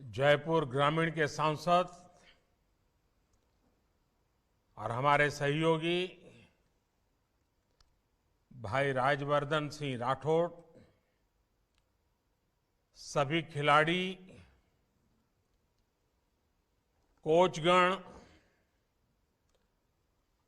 जयपुर ग्रामीण के सांसद और हमारे सहयोगी भाई राजवर्धन सिंह राठौड़, सभी खिलाड़ी, कोचगण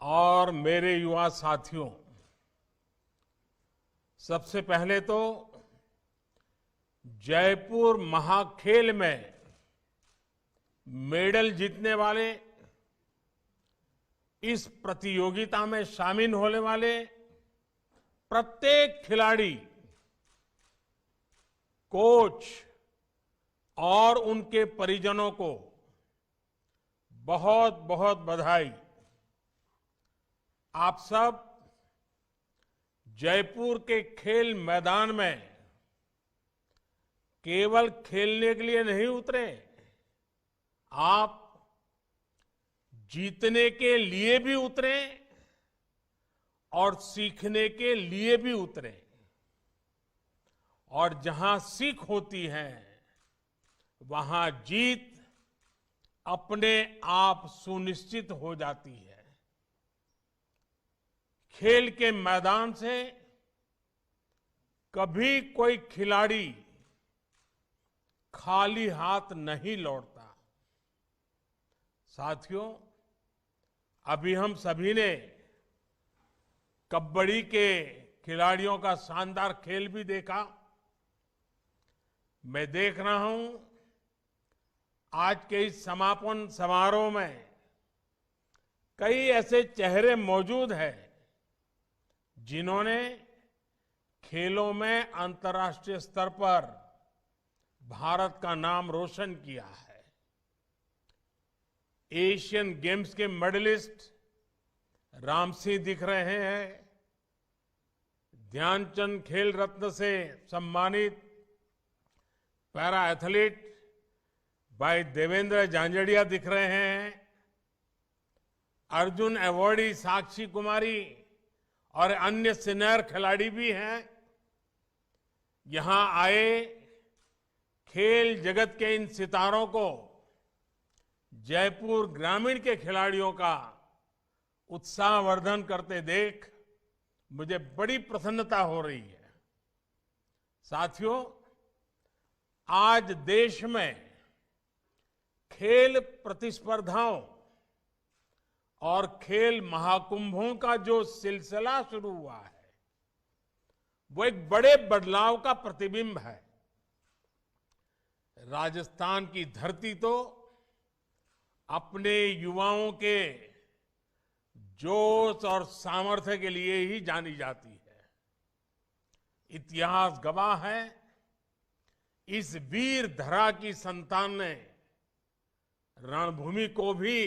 और मेरे युवा साथियों, सबसे पहले तो जयपुर महाखेल में मेडल जीतने वाले, इस प्रतियोगिता में शामिल होने वाले प्रत्येक खिलाड़ी, कोच और उनके परिजनों को बहुत बहुत बधाई। आप सब जयपुर के खेल मैदान में केवल खेलने के लिए नहीं उतरे, आप जीतने के लिए भी उतरे और सीखने के लिए भी उतरे। और जहां सीख होती है वहां जीत अपने आप सुनिश्चित हो जाती है। खेल के मैदान से कभी कोई खिलाड़ी खाली हाथ नहीं लौटता। साथियों, अभी हम सभी ने कबड्डी के खिलाड़ियों का शानदार खेल भी देखा। मैं देख रहा हूं आज के इस समापन समारोह में कई ऐसे चेहरे मौजूद हैं जिन्होंने खेलों में अंतर्राष्ट्रीय स्तर पर भारत का नाम रोशन किया है। एशियन गेम्स के मेडलिस्ट राम सिंह दिख रहे हैं, ध्यानचंद खेल रत्न से सम्मानित पैरा एथलीट भाई देवेंद्र झांझड़िया दिख रहे हैं, अर्जुन अवार्डी साक्षी कुमारी और अन्य सीनियर खिलाड़ी भी हैं। यहां आए खेल जगत के इन सितारों को जयपुर ग्रामीण के खिलाड़ियों का उत्साहवर्धन करते देख मुझे बड़ी प्रसन्नता हो रही है। साथियों, आज देश में खेल प्रतिस्पर्धाओं और खेल महाकुंभों का जो सिलसिला शुरू हुआ है वो एक बड़े बदलाव का प्रतिबिंब है। राजस्थान की धरती तो अपने युवाओं के जोश और सामर्थ्य के लिए ही जानी जाती है। इतिहास गवाह है, इस वीर धरा की संतान ने रणभूमि को भी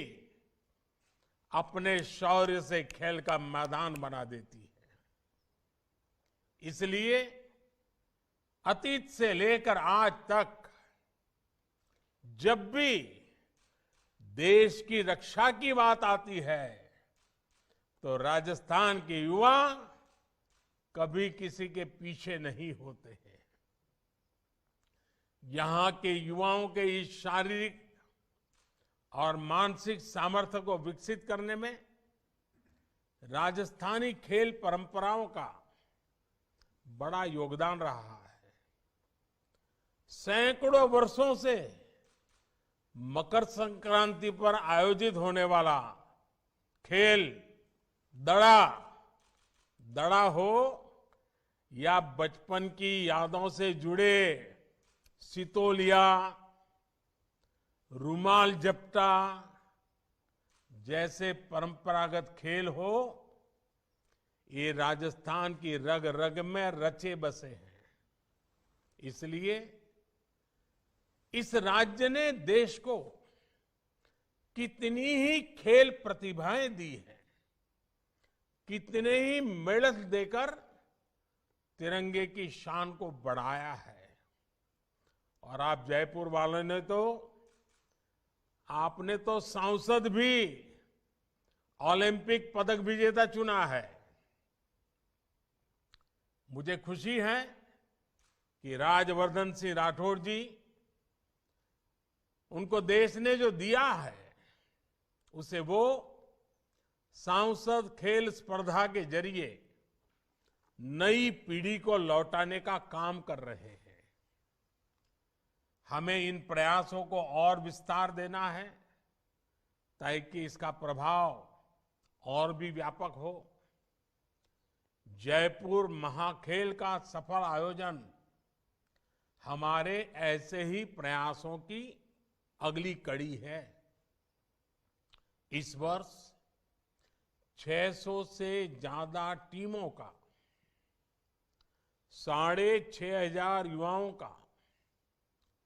अपने शौर्य से खेल का मैदान बना देती है। इसलिए अतीत से लेकर आज तक जब भी देश की रक्षा की बात आती है तो राजस्थान के युवा कभी किसी के पीछे नहीं होते हैं। यहां के युवाओं के इस शारीरिक और मानसिक सामर्थ्य को विकसित करने में राजस्थानी खेल परंपराओं का बड़ा योगदान रहा है। सैकड़ों वर्षों से मकर संक्रांति पर आयोजित होने वाला खेल दड़ा हो या बचपन की यादों से जुड़े सितोलिया, रुमाल जपटा जैसे परंपरागत खेल हो, ये राजस्थान की रग रग में रचे बसे हैं। इसलिए इस राज्य ने देश को कितनी ही खेल प्रतिभाएं दी हैं, कितने ही मेडल देकर तिरंगे की शान को बढ़ाया है। और आप जयपुर वालों ने तो आपने तो सांसद भी ओलंपिक पदक विजेता चुना है। मुझे खुशी है कि राजवर्धन सिंह राठौड़ जी उनको देश ने जो दिया है उसे वो सांसद खेल स्पर्धा के जरिए नई पीढ़ी को लौटाने का काम कर रहे हैं। हमें इन प्रयासों को और विस्तार देना है ताकि इसका प्रभाव और भी व्यापक हो। जयपुर महाखेल का सफल आयोजन हमारे ऐसे ही प्रयासों की अगली कड़ी है। इस वर्ष 600 से ज्यादा टीमों का 6,500 युवाओं का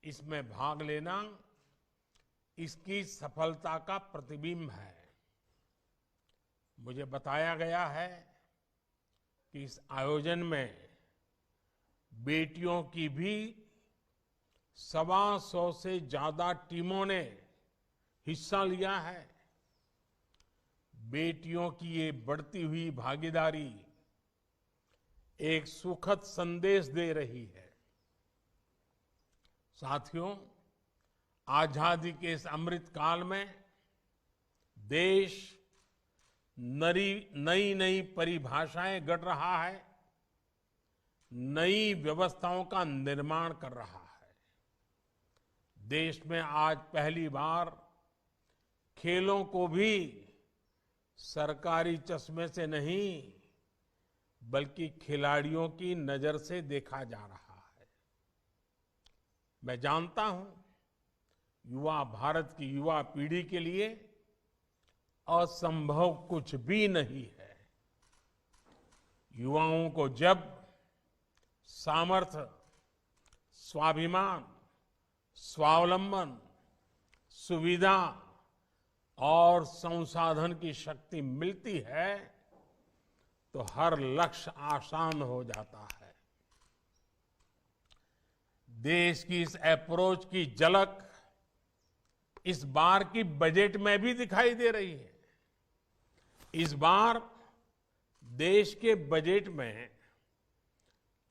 इसमें भाग लेना इसकी सफलता का प्रतिबिंब है। मुझे बताया गया है कि इस आयोजन में बेटियों की भी 125 से ज्यादा टीमों ने हिस्सा लिया है। बेटियों की ये बढ़ती हुई भागीदारी एक सुखद संदेश दे रही है। साथियों, आजादी के इस अमृत काल में देश नई नई परिभाषाएं गढ़ रहा है, नई व्यवस्थाओं का निर्माण कर रहा है। देश में आज पहली बार खेलों को भी सरकारी चश्मे से नहीं बल्कि खिलाड़ियों की नजर से देखा जा रहा है। मैं जानता हूं युवा भारत की युवा पीढ़ी के लिए असंभव कुछ भी नहीं है। युवाओं को जब सामर्थ्य, स्वाभिमान, स्वावलंबन, सुविधा और संसाधन की शक्ति मिलती है तो हर लक्ष्य आसान हो जाता है। देश की इस अप्रोच की झलक इस बार की बजट में भी दिखाई दे रही है। इस बार देश के बजट में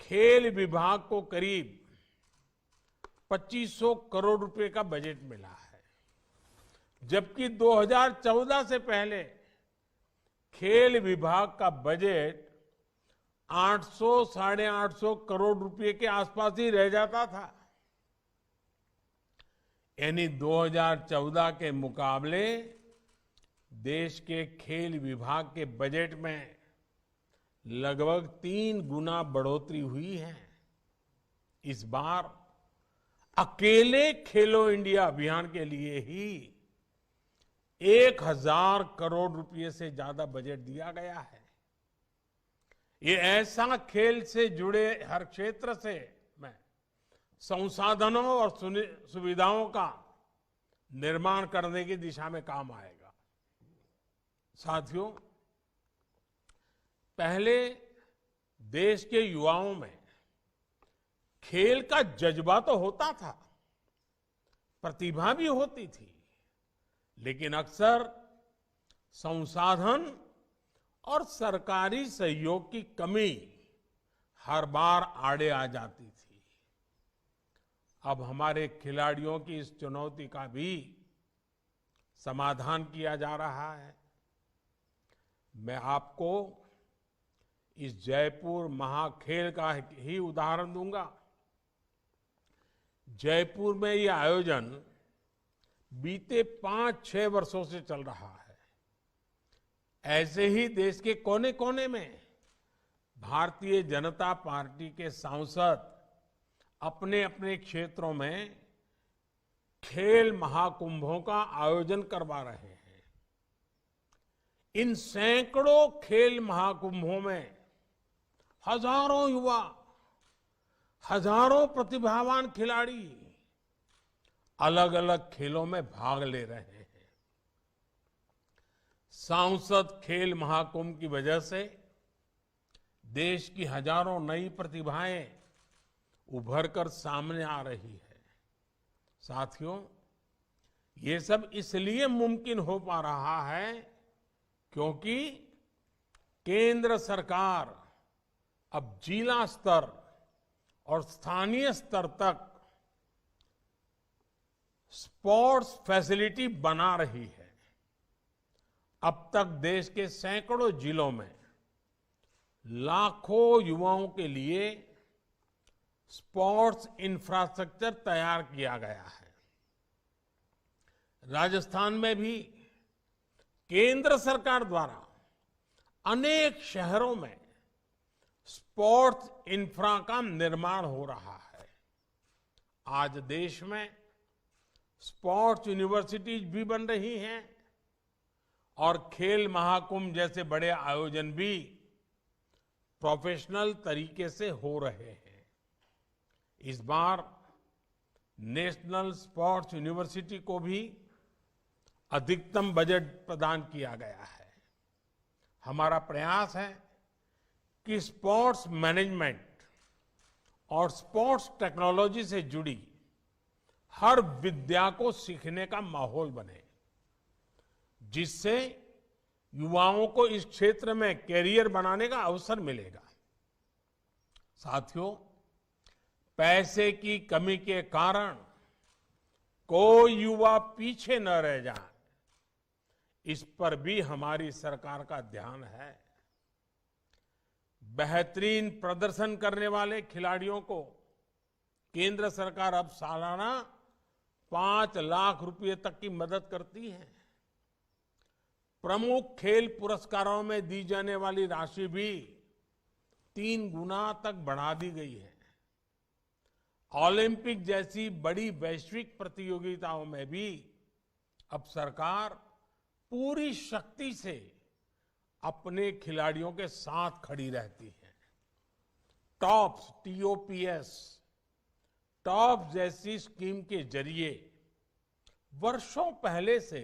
खेल विभाग को करीब 2500 करोड़ रुपए का बजट मिला है, जबकि 2014 से पहले खेल विभाग का बजट 800 साढ़े 800 करोड़ रुपए के आसपास ही रह जाता था। यानी 2014 के मुकाबले देश के खेल विभाग के बजट में लगभग 3 गुना बढ़ोतरी हुई है। इस बार अकेले खेलो इंडिया अभियान के लिए ही 1000 करोड़ रुपए से ज्यादा बजट दिया गया है। ये ऐसा खेल से जुड़े हर क्षेत्र से में संसाधनों और सुविधाओं का निर्माण करने की दिशा में काम आएगा। साथियों, पहले देश के युवाओं में खेल का जज्बा तो होता था, प्रतिभा भी होती थी, लेकिन अक्सर संसाधन और सरकारी सहयोग की कमी हर बार आड़े आ जाती थी। अब हमारे खिलाड़ियों की इस चुनौती का भी समाधान किया जा रहा है। मैं आपको इस जयपुर महाखेल का ही उदाहरण दूंगा। जयपुर में यह आयोजन बीते 5-6 वर्षों से चल रहा है। ऐसे ही देश के कोने कोने में भारतीय जनता पार्टी के सांसद अपने अपने क्षेत्रों में खेल महाकुंभों का आयोजन करवा रहे हैं। इन सैकड़ों खेल महाकुंभों में हजारों युवा, हजारों प्रतिभावान खिलाड़ी अलग अलग खेलों में भाग ले रहे हैं। सांसद खेल महाकुंभ की वजह से देश की हजारों नई प्रतिभाएं उभर कर सामने आ रही है। साथियों, ये सब इसलिए मुमकिन हो पा रहा है क्योंकि केंद्र सरकार अब जिला स्तर और स्थानीय स्तर तक स्पोर्ट्स फैसिलिटी बना रही है। अब तक देश के सैकड़ों जिलों में लाखों युवाओं के लिए स्पोर्ट्स इंफ्रास्ट्रक्चर तैयार किया गया है। राजस्थान में भी केंद्र सरकार द्वारा अनेक शहरों में स्पोर्ट्स इंफ्रा का निर्माण हो रहा है। आज देश में स्पोर्ट्स यूनिवर्सिटीज भी बन रही हैं और खेल महाकुंभ जैसे बड़े आयोजन भी प्रोफेशनल तरीके से हो रहे हैं। इस बार नेशनल स्पोर्ट्स यूनिवर्सिटी को भी अधिकतम बजट प्रदान किया गया है। हमारा प्रयास है कि स्पोर्ट्स मैनेजमेंट और स्पोर्ट्स टेक्नोलॉजी से जुड़ी हर विद्या को सीखने का माहौल बने, जिससे युवाओं को इस क्षेत्र में कैरियर बनाने का अवसर मिलेगा। साथियों, पैसे की कमी के कारण कोई युवा पीछे न रह जाए, इस पर भी हमारी सरकार का ध्यान है। बेहतरीन प्रदर्शन करने वाले खिलाड़ियों को केंद्र सरकार अब सालाना 5 लाख रुपए तक की मदद करती है। प्रमुख खेल पुरस्कारों में दी जाने वाली राशि भी 3 गुना तक बढ़ा दी गई है। ओलंपिक जैसी बड़ी वैश्विक प्रतियोगिताओं में भी अब सरकार पूरी शक्ति से अपने खिलाड़ियों के साथ खड़ी रहती है। टॉप्स, TOPS, टॉप जैसी स्कीम के जरिए वर्षों पहले से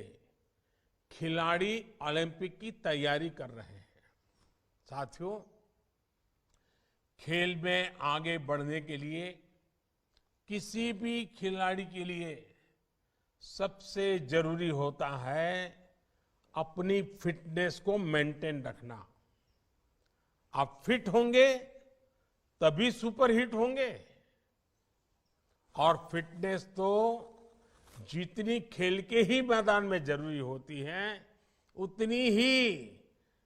खिलाड़ी ओलंपिक की तैयारी कर रहे हैं। साथियों, खेल में आगे बढ़ने के लिए किसी भी खिलाड़ी के लिए सबसे जरूरी होता है अपनी फिटनेस को मेंटेन रखना। आप फिट होंगे तभी सुपर हिट होंगे। और फिटनेस तो जितनी खेल के ही मैदान में जरूरी होती है, उतनी ही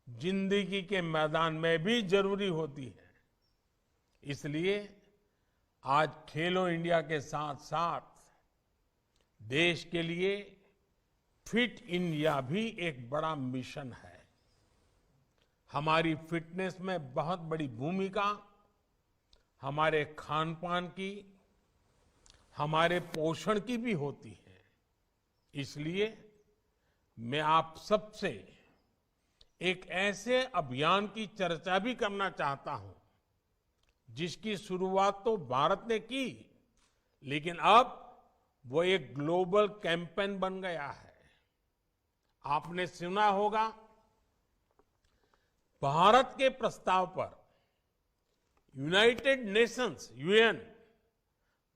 जिंदगी के मैदान में भी जरूरी होती है। इसलिए आज खेलो इंडिया के साथ साथ देश के लिए फिट इंडिया भी एक बड़ा मिशन है। हमारी फिटनेस में बहुत बड़ी भूमिका हमारे खान पान की, हमारे पोषण की भी होती है। इसलिए मैं आप सबसे एक ऐसे अभियान की चर्चा भी करना चाहता हूं, जिसकी शुरुआत तो भारत ने की, लेकिन अब वो एक ग्लोबल कैंपेन बन गया है। आपने सुना होगा, भारत के प्रस्ताव पर यूनाइटेड नेशंस UN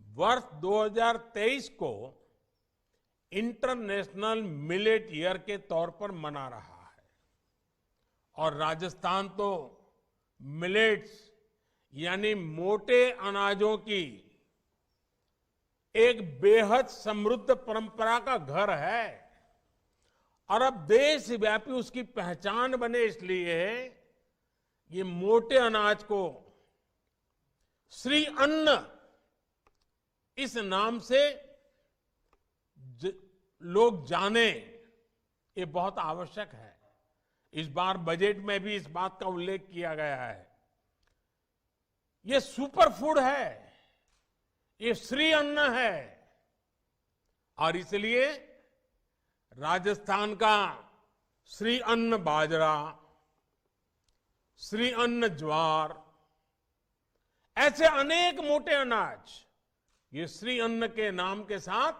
वर्ष 2023 को इंटरनेशनल मिलेट ईयर के तौर पर मना रहा है। और राजस्थान तो मिलेट्स यानी मोटे अनाजों की एक बेहद समृद्ध परंपरा का घर है। और अब देशव्यापी उसकी पहचान बने, इसलिए ये मोटे अनाज को श्री अन्न इस नाम से लोग जाने, ये बहुत आवश्यक है। इस बार बजट में भी इस बात का उल्लेख किया गया है। ये सुपर फूड है, ये श्री अन्न है। और इसलिए राजस्थान का श्री अन्न बाजरा, श्री अन्न ज्वार, ऐसे अनेक मोटे अनाज ये श्री अन्न के नाम के साथ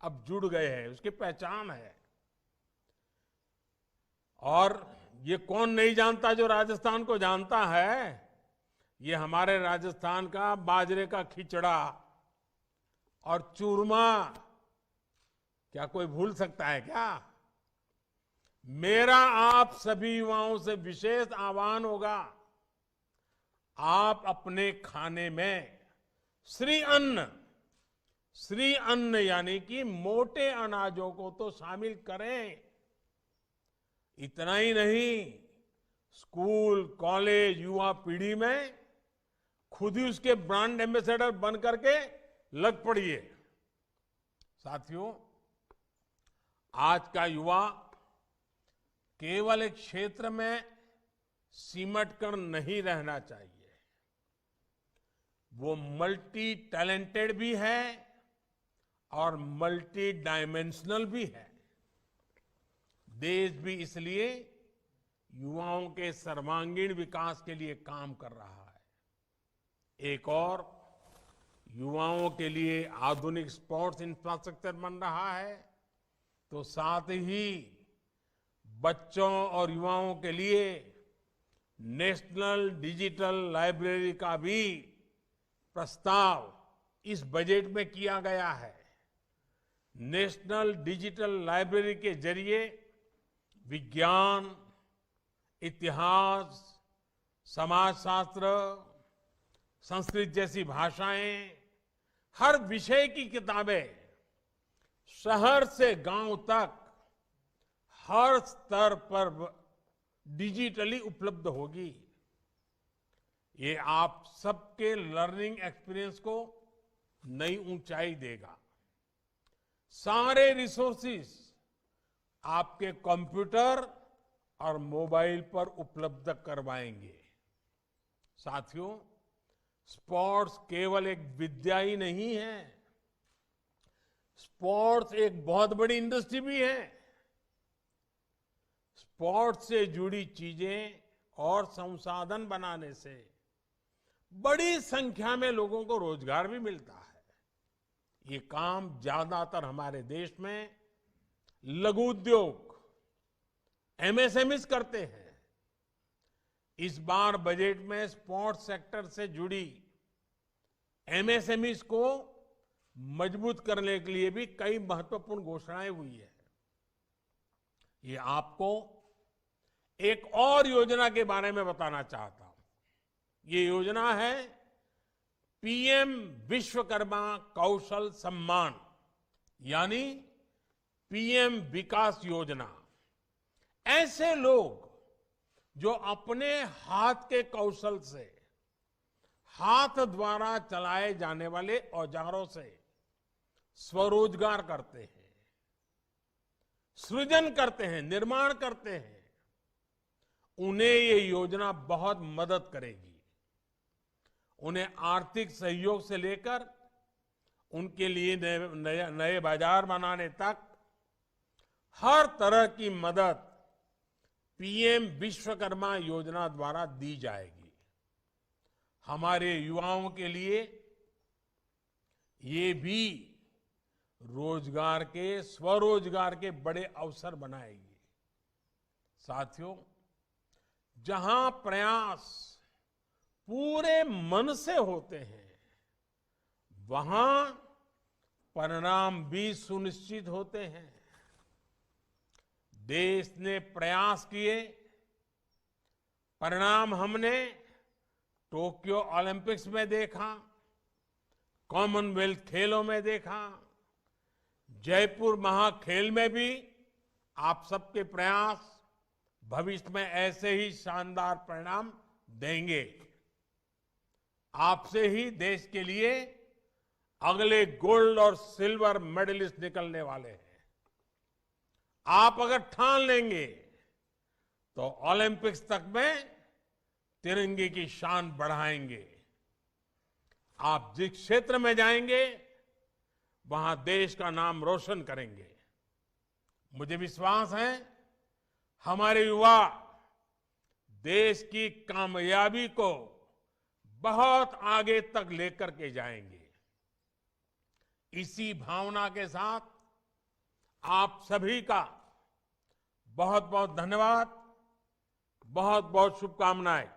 अब जुड़ गए हैं, उसकी पहचान है। और ये कौन नहीं जानता, जो राजस्थान को जानता है। ये हमारे राजस्थान का बाजरे का खिचड़ा और चूरमा, क्या कोई भूल सकता है क्या? मेरा आप सभी युवाओं से विशेष आह्वान होगा, आप अपने खाने में श्री अन्न श्री अन्न यानी कि मोटे अनाजों को तो शामिल करें। इतना ही नहीं, स्कूल, कॉलेज, युवा पीढ़ी में खुद ही उसके ब्रांड एम्बेसडर बन करके लग पड़िए। साथियों, आज का युवा केवल एक क्षेत्र में सिमट कर नहीं रहना चाहिए। वो मल्टी टैलेंटेड भी है और मल्टी डायमेंशनल भी है। देश भी इसलिए युवाओं के सर्वांगीण विकास के लिए काम कर रहा है। एक और युवाओं के लिए आधुनिक स्पोर्ट्स इंफ्रास्ट्रक्चर बन रहा है, तो साथ ही बच्चों और युवाओं के लिए नेशनल डिजिटल लाइब्रेरी का भी प्रस्ताव इस बजट में किया गया है। नेशनल डिजिटल लाइब्रेरी के जरिए विज्ञान, इतिहास, समाजशास्त्र, संस्कृत जैसी भाषाएं, हर विषय की किताबें शहर से गांव तक हर स्तर पर डिजिटली उपलब्ध होगी। ये आप सबके लर्निंग एक्सपीरियंस को नई ऊंचाई देगा। सारे रिसोर्सेज आपके कंप्यूटर और मोबाइल पर उपलब्ध करवाएंगे। साथियों, स्पोर्ट्स केवल एक विद्या ही नहीं है, स्पोर्ट्स एक बहुत बड़ी इंडस्ट्री भी है। स्पोर्ट्स से जुड़ी चीजें और संसाधन बनाने से बड़ी संख्या में लोगों को रोजगार भी मिलता है। ये काम ज्यादातर हमारे देश में लघु उद्योग, एमएसएमईज करते हैं। इस बार बजट में स्पोर्ट्स सेक्टर से जुड़ी एमएसएमईज को मजबूत करने के लिए भी कई महत्वपूर्ण घोषणाएं हुई है। ये आपको एक और योजना के बारे में बताना चाहता हूं। ये योजना है पीएम विश्वकर्मा कौशल सम्मान, यानी पीएम विकास योजना। ऐसे लोग जो अपने हाथ के कौशल से, हाथ द्वारा चलाए जाने वाले औजारों से स्वरोजगार करते हैं, सृजन करते हैं, निर्माण करते हैं, उन्हें ये योजना बहुत मदद करेगी। उन्हें आर्थिक सहयोग से लेकर उनके लिए नए बाजार बनाने तक हर तरह की मदद पीएम विश्वकर्मा योजना द्वारा दी जाएगी। हमारे युवाओं के लिए ये भी रोजगार के, स्वरोजगार के बड़े अवसर बनाएगी। साथियों, जहां प्रयास पूरे मन से होते हैं, वहां परिणाम भी सुनिश्चित होते हैं। देश ने प्रयास किए, परिणाम हमने टोक्यो ओलंपिक्स में देखा, कॉमनवेल्थ खेलों में देखा, जयपुर महाखेल में भी आप सबके प्रयास भविष्य में ऐसे ही शानदार परिणाम देंगे। आपसे ही देश के लिए अगले गोल्ड और सिल्वर मेडलिस्ट निकलने वाले हैं। आप अगर ठान लेंगे तो ओलंपिक्स तक में तिरंगे की शान बढ़ाएंगे। आप जिस क्षेत्र में जाएंगे वहां देश का नाम रोशन करेंगे। मुझे विश्वास है हमारे युवा देश की कामयाबी को बहुत आगे तक लेकर के जाएंगे। इसी भावना के साथ आप सभी का बहुत बहुत धन्यवाद, बहुत बहुत शुभकामनाएं।